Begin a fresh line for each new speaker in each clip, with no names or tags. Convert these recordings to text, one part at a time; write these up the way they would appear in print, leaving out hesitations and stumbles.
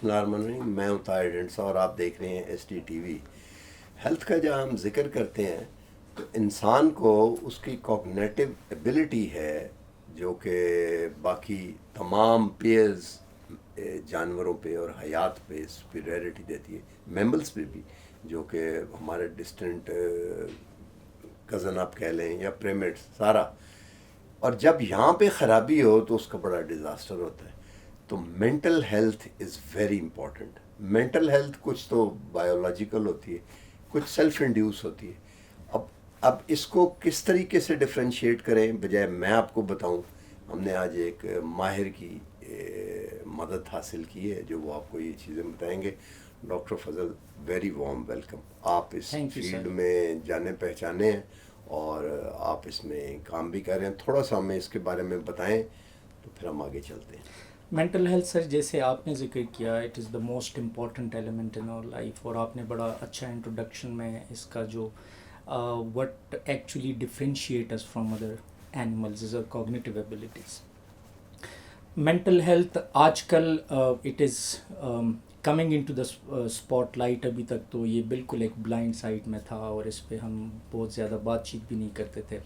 بسم اللہ الرحمن الرحیم. میں ہوں طاہر ڈنسا اور آپ دیکھ رہے ہیں S T T V. Health کا جب ہم ذکر کرتے ہیں تو انسان کو اس کی کوگنیٹو ایبلٹی ہے جو کہ باقی تمام پیئرز جانوروں پہ اور حیات پہ سپیریورٹی دیتی ہے، میمبلس پہ بھی، جو کہ ہمارے ڈسٹنٹ کزن آپ کہہ لیں یا پریمیٹس سارا. اور جب یہاں پہ خرابی ہو تو اس کا بڑا ڈیزاسٹر ہوتا ہے. تو mental health is very important. Mental health کچھ تو بایولوجیکل ہوتی ہے، کچھ سیلف انڈیوس ہوتی ہے. اب اس کو کس طریقے سے ڈفرینشیٹ کریں بجائے میں آپ کو بتاؤں. ہم نے آج ایک ماہر کی مدد حاصل کی ہے جو وہ آپ کو یہ چیزیں بتائیں گے. ڈاکٹر فضل، ویری وارم ویلکم. آپ اس
تھینک یو سر.
فیلڈ میں جانے پہچانے ہیں اور آپ اس میں کام بھی کر رہے ہیں. تھوڑا سا ہمیں اس کے بارے میں بتائیں تو پھر ہم آگے چلتے ہیں.
مینٹل ہیلتھ سر جیسے آپ نے ذکر کیا، it is the most important element in our life, اور آپ نے بڑا اچھا انٹروڈکشن میں اس کا جو what actually differentiate us from other animals is cognitive abilities. Mental health آج کل it is coming into the spotlight. ابھی تک تو یہ بالکل ایک بلائنڈ سائڈ میں تھا اور اس پہ ہم بہت زیادہ بات چیت بھی نہیں کرتے تھے.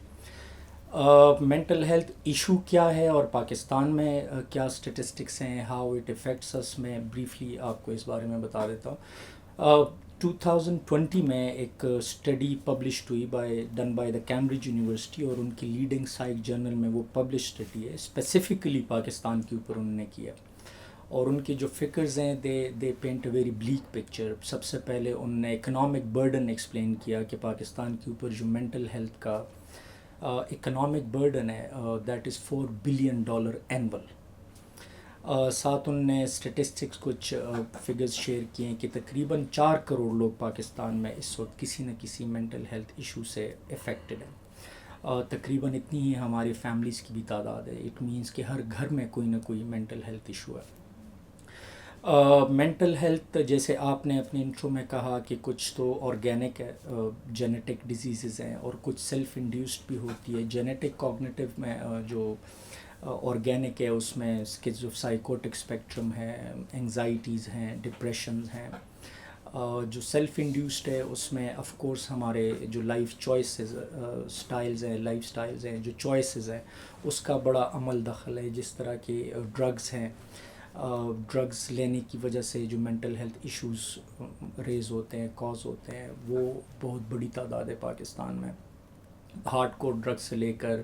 مینٹل ہیلتھ ایشو کیا ہے اور پاکستان میں کیا اسٹیٹسٹکس ہیں، ہاؤ اٹ افیکٹس اس، میں بریفلی آپ کو اس بارے میں بتا دیتا ہوں. 2020 میں ایک اسٹڈی پبلشڈ ہوئی done by the Cambridge university, اور ان کی لیڈنگ سائیک جرنل میں وہ پبلش اسٹڈی ہے. اسپیسیفکلی پاکستان کے اوپر انہوں نے کیا، اور ان کے جو فکرز ہیں they paint a very black picture. سب سے پہلے انہوں نے اکنامک برڈن ایکسپلین کیا کہ پاکستان کے اوپر جو مینٹل ہیلتھ کا اکنامک برڈن ہے دیٹ از $4 بلین اینول. ساتھ انہوں نے اسٹیٹسٹکس کچھ فگرز شیئر کیے ہیں کہ تقریباً 4 کروڑ لوگ پاکستان میں اس وقت کسی نہ کسی مینٹل ہیلتھ ایشو سے افیکٹڈ ہیں. تقریباً اتنی ہی ہماری فیملیز کی بھی تعداد ہے. اٹ مینس کہ ہر گھر میں کوئی نہ کوئی مینٹل ہیلتھ ایشو ہے. مینٹل ہیلتھ جیسے آپ نے اپنے انٹرو میں کہا کہ کچھ تو آرگینک ہے، جینیٹک ڈیزیزز ہیں، اور کچھ سیلف انڈیوسڈ بھی ہوتی ہے. جینیٹک کوگنیٹو میں جو آرگینک ہے اس میں سائیکوٹک اسپیکٹرم ہے، انگزائٹیز ہیں، ڈپریشنز ہیں. جو سیلف انڈیوسڈ ہے اس میں آف کورس ہمارے جو لائف چوائسز سٹائلز ہیں، لائف سٹائلز ہیں، جو چوائسز ہیں اس کا بڑا عمل دخل ہے. جس طرح کے ڈرگز ہیں، ڈرگز لینے کی وجہ سے جو مینٹل ہیلتھ ایشوز ریز ہوتے ہیں، کاز ہوتے ہیں، وہ بہت بڑی تعداد ہے پاکستان میں. ہارڈ کور ڈرگز سے لے کر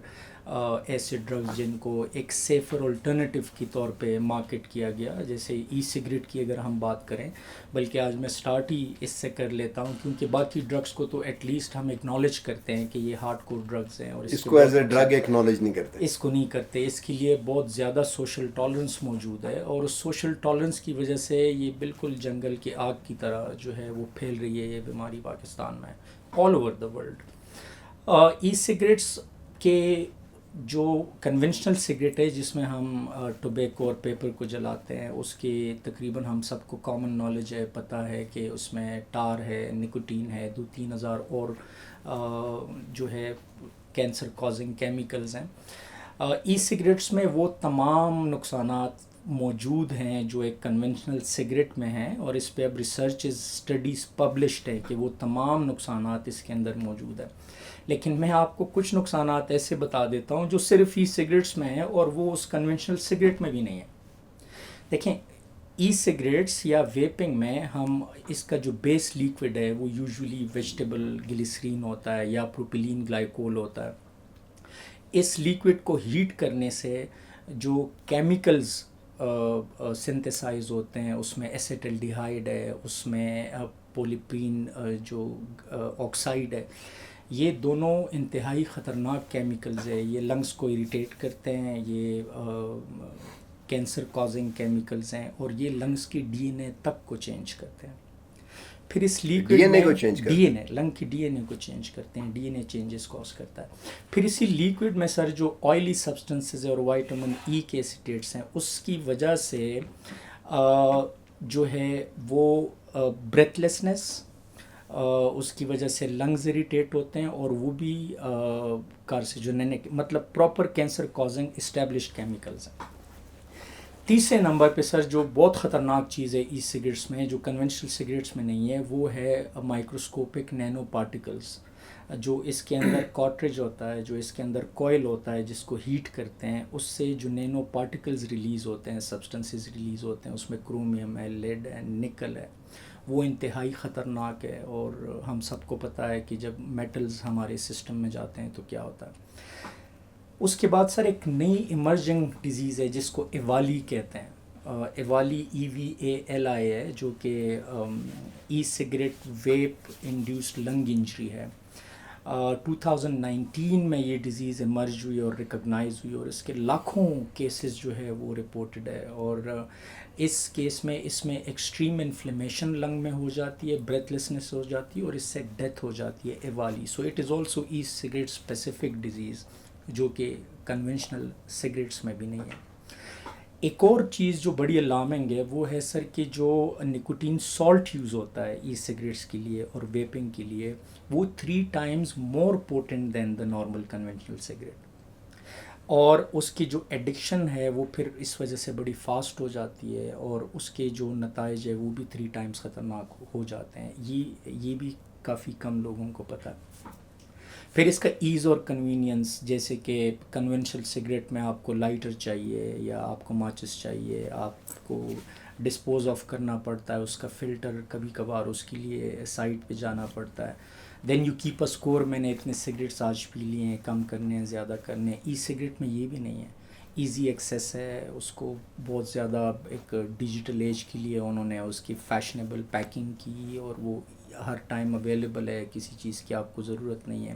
ایسے ڈرگز جن کو ایک سیفر الٹرنیٹیو کی طور پہ مارکیٹ کیا گیا، جیسے ای سگریٹ کی اگر ہم بات کریں. بلکہ آج میں سٹارٹ ہی اس سے کر لیتا ہوں کیونکہ باقی ڈرگز کو تو ایٹ لیسٹ ہم اکنالج کرتے ہیں کہ یہ ہارڈ کور ڈرگز ہیں اور
اس
کے
کو ایز
بہت
اے ڈرگ ایکنالج نہیں کرتے.
اس کو نہیں کرتے. اس کے لیے بہت زیادہ سوشل ٹالرنس موجود ہے، اور اس سوشل ٹالرنس کی وجہ سے یہ بالکل جنگل کی آگ کی طرح جو ہے وہ پھیل رہی ہے یہ بیماری پاکستان میں، all over the world. E cigarettes کے جو کنونشنل سگریٹ ہے جس میں ہم ٹوبیکو اور پیپر کو جلاتے ہیں، اس کے تقریباً ہم سب کو کامن نالج ہے، پتہ ہے کہ اس میں ٹار ہے، نکوٹین ہے، 2-3 ہزار اور جو ہے کینسر کازنگ کیمیکلز ہیں. ای سگریٹس میں وہ تمام نقصانات موجود ہیں جو ایک کنونشنل سگریٹ میں ہیں، اور اس پہ اب ریسرچز اسٹڈیز پبلشڈ ہے کہ وہ تمام نقصانات اس کے اندر موجود ہیں. لیکن میں آپ کو کچھ نقصانات ایسے بتا دیتا ہوں جو صرف ای سگریٹس میں ہیں اور وہ اس کنونشنل سگریٹ میں بھی نہیں ہے. دیکھیں، ای سگریٹس یا ویپنگ میں ہم اس کا جو بیس لیکوڈ ہے وہ یوزولی ویجیٹیبل گلیسرین ہوتا ہے یا پروپیلین گلائکول ہوتا ہے. اس لیکوڈ کو ہیٹ کرنے سے جو کیمیکلز سنتھیسائز ہوتے ہیں اس میں ایسیٹلڈیہائیڈ ہے، اس میں پولیپرین جو آکسائڈ ہے، یہ دونوں انتہائی خطرناک کیمیکلز ہے. یہ لنگس کو اریٹیٹ کرتے ہیں، یہ کینسر کازنگ کیمیکلز ہیں، اور یہ لنگس کی ڈی این اے تک کو چینج کرتے ہیں. پھر اس
ڈی
لیکوڈ
این اے
میں
کو چینج
ڈی
کرتے
این اے، لنگ کی ڈی این اے کو چینج کرتے ہیں، ڈی این اے چینجز کاز کرتا ہے. پھر اسی لیکوڈ میں سر جو آئلی سبسٹنسز اور وائٹامن ای کے ایسیٹیٹس ہیں اس کی وجہ سے جو ہے وہ بریتھ لیسنس، اس کی وجہ سے لنگز اریٹیٹ ہوتے ہیں، اور وہ بھی کارسیجونینک، مطلب proper cancer causing established chemicals ہیں. تیسرے نمبر پہ سر جو بہت خطرناک چیز ہے ای سگریٹس میں جو کنونشنل سگریٹس میں نہیں ہے وہ ہے مائکروسکوپک نینو پارٹیکلس. جو اس کے اندر کارٹریج ہوتا ہے, جو اس کے اندر کوئل ہوتا ہے جس کو ہیٹ کرتے ہیں, اس سے جو نینو پارٹیکلز ریلیز ہوتے ہیں, سبسٹنسز ریلیز ہوتے ہیں, اس میں کرومیم ہے, لیڈ ہے, نکل ہے, وہ انتہائی خطرناک ہے. اور ہم سب کو پتہ ہے کہ جب میٹلز ہمارے سسٹم میں جاتے ہیں تو کیا ہوتا ہے. اس کے بعد سر ایک نئی ایمرجنگ ڈیزیز ہے جس کو ایوالی کہتے ہیں. ایوالی EVALI ہے, جو کہ ای سگریٹ ویپ انڈیوسڈ لنگ انجری ہے. 2019 میں یہ ڈیزیز ایمرج ہوئی اور ریکگنائز ہوئی, اور اس کے لاکھوں کیسز جو ہے وہ رپورٹڈ ہے. اور اس کیس میں ایکسٹریم انفلیمیشن لنگ میں ہو جاتی ہے, بریتھ لیسنس ہو جاتی ہے, اور اس سے ڈیتھ ہو جاتی ہے ایوالی. So it is also a cigarette specific disease جو کہ کنونشنل سگریٹس میں بھی نہیں ہے. ایک اور چیز جو بڑی الارمنگ ہے وہ ہے سر کہ جو نکوٹین سالٹ یوز ہوتا ہے ای سگریٹس کے لیے اور ویپنگ کے لیے, وہ 3 times more potent than the normal conventional cigarette. اور اس کی جو ایڈکشن ہے وہ پھر اس وجہ سے بڑی فاسٹ ہو جاتی ہے, اور اس کے جو نتائج ہے وہ بھی 3 times خطرناک ہو جاتے ہیں. یہ بھی کافی کم لوگوں کو پتہ ہے. پھر اس کا ایز اور کنوینئنس, جیسے کہ کنونشنل سگریٹ میں آپ کو لائٹر چاہیے یا آپ کو ماچس چاہیے, آپ کو ڈسپوز آف کرنا پڑتا ہے, اس کا فلٹر کبھی کبھار اس کے لیے سائٹ پہ جانا پڑتا ہے. Then you keep a score, میں نے اتنے سگریٹس آج پی لیے ہیں, کم کرنے ہیں, زیادہ کرنے ہیں. ای سگریٹ میں یہ بھی نہیں ہے, ایزی ایکسیس ہے. اس کو بہت زیادہ ایک ڈیجیٹل ایج کے لیے انہوں نے اس کی فیشنیبل پیکنگ کی, اور وہ ہر ٹائم اویلیبل ہے, کسی چیز کی آپ کو ضرورت نہیں ہے.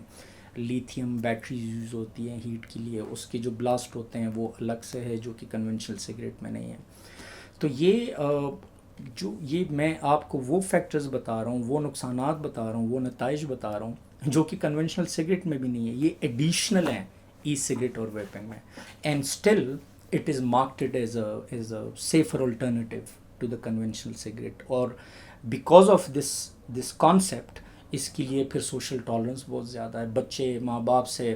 لیتھیم بیٹریز یوز ہوتی ہیں ہیٹ کے لیے, اس کے جو بلاسٹ ہوتے ہیں وہ الگ سے ہے جو کہ کنونشنل سگریٹ میں نہیں ہے. تو یہ میں آپ کو وہ فیکٹرز بتا رہا ہوں, وہ نقصانات بتا رہا ہوں, وہ نتائج بتا رہا ہوں جو کہ کنونشنل سگریٹ میں بھی نہیں ہے. یہ ایڈیشنل ہیں ای سگریٹ اور ویپنگ میں, and still it is marketed as a safer alternative to the conventional cigarette. اور بیکاز آف دس کانسیپٹ اس کے لیے پھر سوشل ٹالرنس بہت زیادہ ہے. بچے ماں باپ سے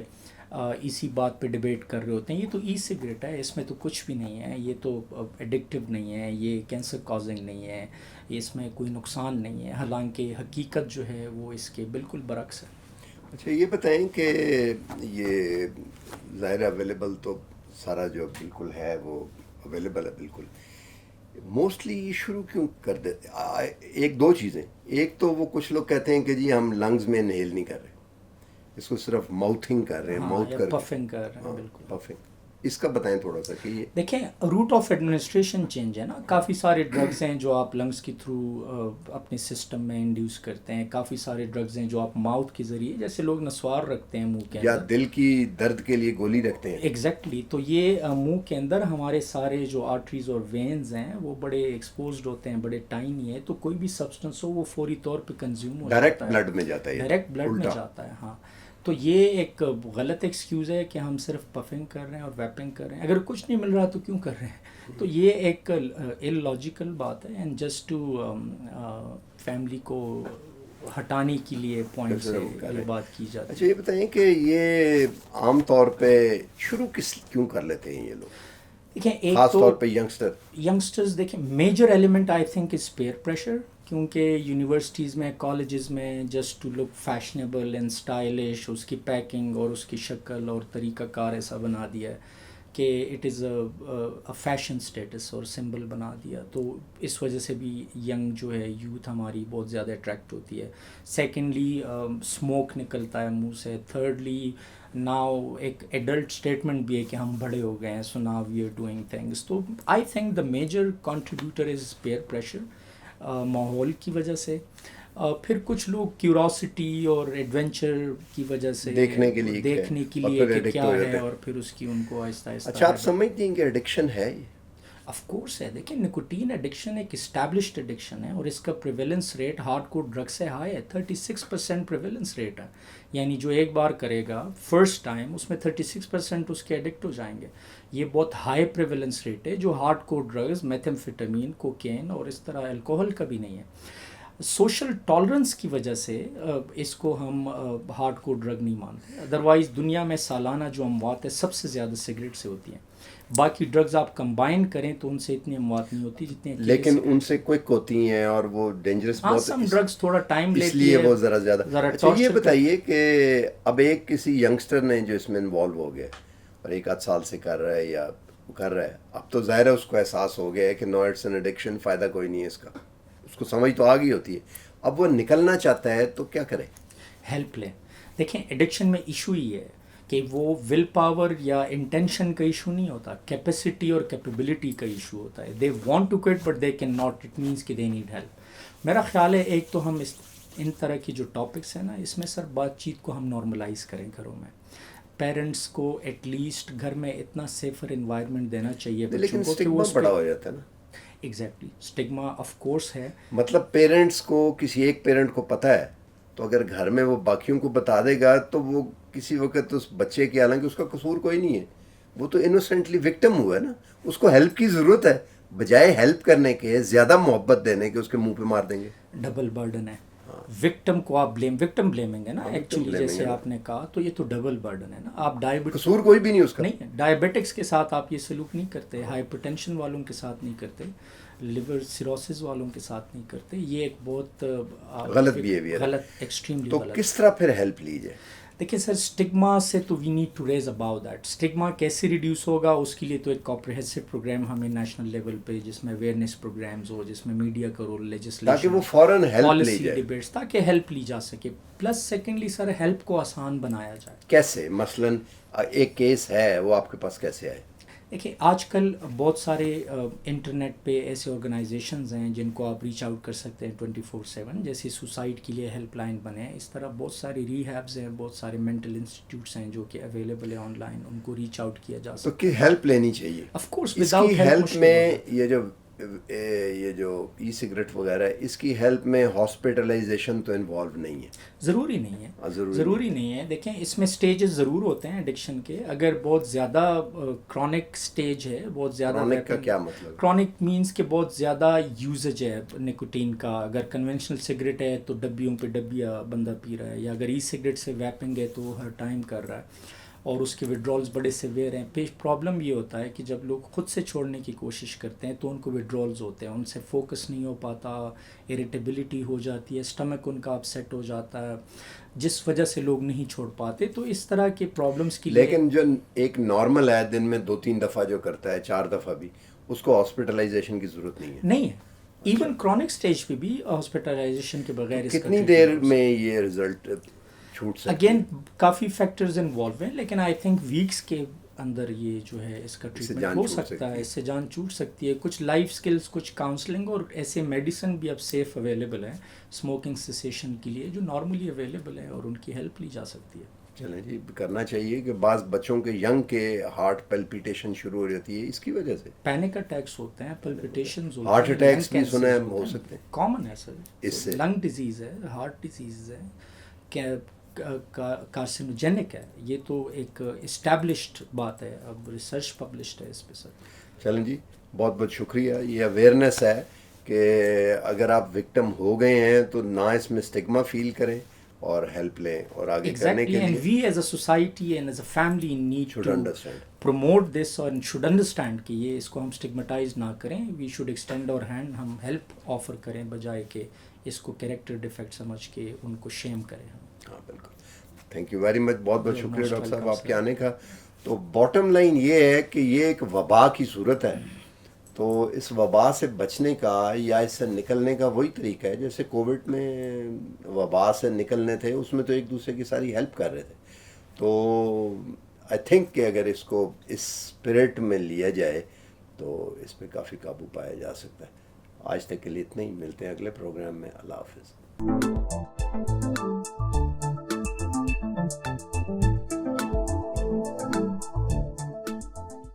اسی بات پہ ڈیبیٹ کر رہے ہوتے ہیں, یہ تو ای سگریٹ ہے, اس میں تو کچھ بھی نہیں ہے, یہ تو ایڈکٹیو نہیں ہے, یہ کینسر کازنگ نہیں ہے, اس میں کوئی نقصان نہیں ہے. حالانکہ حقیقت جو ہے وہ اس کے بالکل برعکس ہے.
اچھا یہ بتائیں کہ یہ ظاہر اویلیبل تو سارا جو بالکل ہے وہ اویلیبل ہے بالکل, موسٹلی یہ شروع کیوں کر دیتے؟ ایک دو چیزیں. ایک تو وہ کچھ لوگ کہتے ہیں کہ جی ہم لنگز میں انہیل نہیں کر رہے, اس کو صرف ماؤتھنگ کر رہے ہیں, ماؤتھ کر
پفنگ کر رہے ہیں. بالکل
پفنگ. اس کا بتائیں تھوڑا سا کہ یہ
دیکھیں روٹ آف ایڈمنسٹریشن چینج ہے نا. کافی سارے ڈرگز ہیں جو آپ لنگس کے تھرو اپنے سسٹم میں انڈیوس کرتے ہیں, کافی سارے ڈرگز ہیں جو آپ ماؤتھ کے ذریعے, جیسے لوگ نسوار رکھتے ہیں منہ کے اندر,
یا دل کی درد کے لیے گولی رکھتے ہیں.
ایگزیکٹلی. تو یہ منہ کے اندر ہمارے سارے جو آرٹریز اور وینز ہیں وہ بڑے ایکسپوزڈ ہوتے ہیں, بڑے ٹائنی ہے, تو کوئی بھی سبسٹنس ہو وہ فوری طور پہ کنزیوم ہو جاتا ہے,
ڈائریکٹ بلڈ میں جاتا ہے,
ڈائریکٹ بلڈ میں جاتا ہے. ہاں, تو یہ ایک غلط ایکسکیوز ہے کہ ہم صرف پفنگ کر رہے ہیں اور ویپنگ کر رہے ہیں, اگر کچھ نہیں مل رہا تو کیوں کر رہے ہیں. تو یہ ایک ال لاجیکل بات ہے, اینڈ جسٹ ٹو فیملی کو ہٹانے کے لیے پوائنٹ سے یہ بات کی جاتی ہے.
اچھا یہ بتائیں کہ یہ عام طور پہ شروع کیوں کر لیتے ہیں یہ لوگ,
دیکھیں ایک
خاص
تو
طور پہ
ینگسٹرز, دیکھیں major element I think is peer pressure, کیونکہ یونیورسٹیز میں کالجز میں just to look fashionable and stylish, اس کی پیکنگ اور اس کی شکل اور طریقہ کار ایسا بنا دیا ہے کہ it is a fashion status اور سمبل بنا دیا. تو اس وجہ سے بھی ینگ جو ہے یوتھ ہماری بہت زیادہ اٹریکٹ ہوتی ہے. سیکنڈلی اسموک نکلتا ہے منہ سے. تھرڈلی ناؤ ایک ایڈلٹ اسٹیٹمنٹ بھی ہے کہ ہم بڑے ہو گئے ہیں, so now we are doing things. تو I think the major contributor is peer pressure, ماحول کی وجہ سے. پھر کچھ لوگ کیوروسٹی اور ایڈونچر کی وجہ سے
دیکھنے کے لیے
کہ کیا ہے, اور پھر اس کی ان کو آہستہ آہستہ.
اچھا آپ سمجھتے ہیں کہ ایڈکشن ہے یہ؟
آف کورس ہے. دیکھیں نکوٹین ایڈکشن ایک اسٹیبلشڈ ایڈکشن ہے, اور اس کا پریویلنس ریٹ ہارڈ کور ڈرگ سے ہائی ہے. 36% پریویلنس ریٹ ہے, یعنی جو ایک بار کرے گا فرسٹ ٹائم اس میں 36% اس کے ایڈکٹ ہو جائیں گے. یہ بہت ہائی پریویلنس ریٹ ہے جو ہارڈ کور ڈرگز میتھمفیٹامین, کوکین اور اس طرح الکوہل کا بھی نہیں ہے. سوشل ٹالرنس کی وجہ سے اس کو ہم ہارڈ کور ڈرگ نہیں مانتے. ادروائز دنیا میں سالانہ جو اموات ہے سب سے زیادہ سگریٹ سے ہوتی ہیں. باقی ڈرگز آپ کمبائن کریں تو ان سے اتنی اموات نہیں ہوتی جتنے,
لیکن ان سے کوئک ہوتی ہیں اور وہ ڈینجرس بہت.
سم ڈرگز تھوڑا ٹائم لیتی ہے,
اس لیے وہ ذرا زیادہ. اچھا یہ بتائیے کہ اب ایک کسی ینگسٹر نے جو اس میں انوالو ہو گیا اور 1-8 سال سے کر رہا ہے یا کر رہا ہے, اب تو ظاہر ہے اس کو احساس ہو گیا ہے کہ نو اٹس این ایڈکشن, فائدہ کوئی نہیں ہے اس کا, اس کو سمجھ تو آ گئی ہوتی ہے. اب وہ نکلنا چاہتا ہے تو کیا کرے؟
ہیلپ لیں. دیکھیں ایڈکشن میں ایشو ہی ہے کہ وہ ول پاور یا انٹینشن کا ایشو نہیں ہوتا, کیپیسٹی اور کیپیبلٹی کا ایشو ہوتا ہے. They want to quit but they can not, it means کہ دے نیڈ ہیلپ. میرا خیال ہے ایک تو ہم ان طرح کی جو ٹاپکس ہیں نا, اس میں سر بات چیت کو ہم نارملائز کریں گھروں میں. پیرنٹس کو ایٹ لیسٹ گھر میں اتنا سیفر انوائرمنٹ دینا چاہیے
لیکن اسٹگما بڑا ہو جاتا ہے نا.
ایگزیکٹلی, اسٹگما آف کورس ہے.
مطلب پیرنٹس کو, کسی ایک پیرنٹ کو پتہ ہے تو اگر گھر میں وہ باقیوں کو بتا دے گا تو وہ کسی وقت اس بچے کے, حالانکہ اس کا قصور کوئی نہیں ہے, وہ تو انوسینٹلی وکٹم ہوا ہے نا, اس کو ہیلپ کی ضرورت ہے, بجائے ہیلپ کرنے کے زیادہ محبت دینے کے اس کے منہ پہ مار دیں گے.
ڈبل برڈن ہے. وکٹم کو آپ وکٹم بلیمنگ ہے نا ایکچولی, جیسے آپ نے کہا, تو یہ تو ڈبل برڈن ہے نا. آپ
قصور کوئی بھی نہیں اس کا.
نہیں, ڈائبیٹکس کے ساتھ آپ یہ سلوک نہیں کرتے, ہائپر ٹینشن والوں کے ساتھ نہیں کرتے, لیور سیروسس والوں کے ساتھ نہیں کرتے. یہ ایک بہت
غلط بیہیویئر ہے,
غلط, ایکسٹریملی
تو
غلط.
کس طرح پھر ہیلپ لی جائے؟
دیکھیں سر, اسٹگما سے تو we need to raise about that. Stigma کیسے ریڈیوس ہوگا, اس کے لیے تو ایک کمپریہنسو پروگرام ہمیں نیشنل لیول پہ, جس میں اویئرنیس پروگرامز ہو, جس میں میڈیا کا رول, لیجسلیشن,
تاکہ وہ فوراً ہیلپ لی
پالیسی
جائے,
ڈیبیٹس, تاکہ ہیلپ لی جا سکے. پلس سیکنڈلی سر, ہیلپ کو آسان بنایا جائے.
کیسے؟ مثلاً ایک کیس ہے, وہ آپ کے پاس کیسے آئے؟
دیکھیں آج کل بہت سارے انٹرنیٹ پہ ایسے آرگنائزیشنز ہیں جن کو آپ ریچ آؤٹ کر سکتے ہیں 24/7, جیسے سوسائڈ کے لیے ہیلپ لائن بنے ہیں. اس طرح بہت ساری ری ہیبز ہیں, بہت سارے مینٹل انسٹیٹیوٹس ہیں جو کہ اویلیبل ہیں آن لائن, ان کو ریچ آؤٹ کیا جا سکتا ہے.
تو کہ ہیلپ لینی چاہیے.
آف کورس
اس کی ہیلپ میں یہ جو ای سگریٹ وغیرہ ہے, اس کی ہیلپ میں ہاسپٹلائزیشن تو انوالو نہیں ہے.
ضروری نہیں ہے, ضروری نہیں ہے. دیکھیں اس میں سٹیجز ضرور ہوتے ہیں ایڈکشن کے. اگر بہت زیادہ کرونک سٹیج ہے, بہت زیادہ,
کرونک کا کیا مطلب؟
کرونک مینس کہ بہت زیادہ یوزج ہے نکوٹین کا. اگر کنونشنل سگریٹ ہے تو ڈبیوں پہ ڈبیا بندہ پی رہا ہے, یا اگر ای سگریٹ سے ویپنگ ہے تو ہر ٹائم کر رہا ہے, اور اس کے وڈرالز بڑے سیویئر ہیں. پرابلم یہ ہوتا ہے کہ جب لوگ خود سے چھوڑنے کی کوشش کرتے ہیں تو ان کو وڈرالز ہوتے ہیں, ان سے فوکس نہیں ہو پاتا, اریٹیبلٹی ہو جاتی ہے, اسٹمک ان کا اپسیٹ ہو جاتا ہے, جس وجہ سے لوگ نہیں چھوڑ پاتے. تو اس طرح کے پرابلمس کی
لیکن جو ایک نارمل ہے, دن میں 2-3 دفعہ جو کرتا ہے, 4 دفعہ بھی, اس کو ہاسپٹلائزیشن کی ضرورت نہیں ہے.
نہیں ہے. ایون کرونک سٹیج پہ بھی ہاسپٹلائزیشن کے بغیر
کتنی دیر میں یہ رزلٹ چھوٹ سکتا ہے؟
اگین کافی فیکٹرز انوالو ہیں, لیکن آئی تھنک ویکس کے اندر یہ جو ہے اس کا ٹریٹمنٹ ہو سکتا ہے. اس سے جان چھوٹ سکتی ہے. کچھ لائف سکلز, کچھ کاؤنسلنگ اور ایسے میڈیسن بھی اب سیف اویلیبل ہیں اسموکنگ سیسیشن کے لیے, جو نارملی اویلیبل ہیں, اور ان کی ہیلپ لی جا سکتی ہے.
چلیں جی, کرنا چاہیے کہ بعض بچوں کے ینگ کے ہارٹ پیلپیٹیشن شروع ہو جاتی ہے, اس کی وجہ سے
پینک اٹیکس ہوتے ہیں, پلپیٹیشنز ہوتے ہیں,
ہارٹ اٹیکس بھی سنا ہو سکتے ہیں.
کامن ہے سر,
اس سے
لنگ ڈیزیز ہے, ہارٹ ڈیزیز ہے, کارسینوجینک ہے. یہ تو ایک اسٹیبلشڈ بات ہے, اب ریسرچ پبلشڈ ہے اس پہ سر.
چلیں جی, بہت بہت شکریہ. یہ اویئرنیس ہے کہ اگر آپ وکٹم ہو گئے ہیں تو نہ اس میں اسٹگما فیل کریں اور ہیلپ لیں, اور آگے کرنے کے لیے
and we as a society and as a family need
should
to
understand
promote this, اور شوڈ انڈرسٹینڈ کہ یہ اس کو ہم اسٹگمٹائز نہ کریں. وی شوڈ ایکسٹینڈ اور ہینڈ, ہم ہیلپ آفر کریں بجائے کہ اس کو کیریکٹر ڈیفیکٹ سمجھ کے ان کو شیم کریں.
ہاں بالکل. تھینک یو ویری مچ, بہت بہت شکریہ ڈاکٹر صاحب آپ کے آنے کا. تو باٹم لائن یہ ہے کہ یہ ایک وبا کی صورت ہے, تو اس وبا سے بچنے کا یا اس سے نکلنے کا وہی طریقہ ہے جیسے کووڈ میں وبا سے نکلنے تھے, اس میں تو ایک دوسرے کی ساری ہیلپ کر رہے تھے. تو آئی تھنک کہ اگر اس کو اس اسپرٹ میں لیا جائے تو اس پہ کافی قابو پایا جا سکتا ہے. آج تک کے لیے اتنا ہی, ملتے ہیں اگلے پروگرام میں. اللہ حافظ.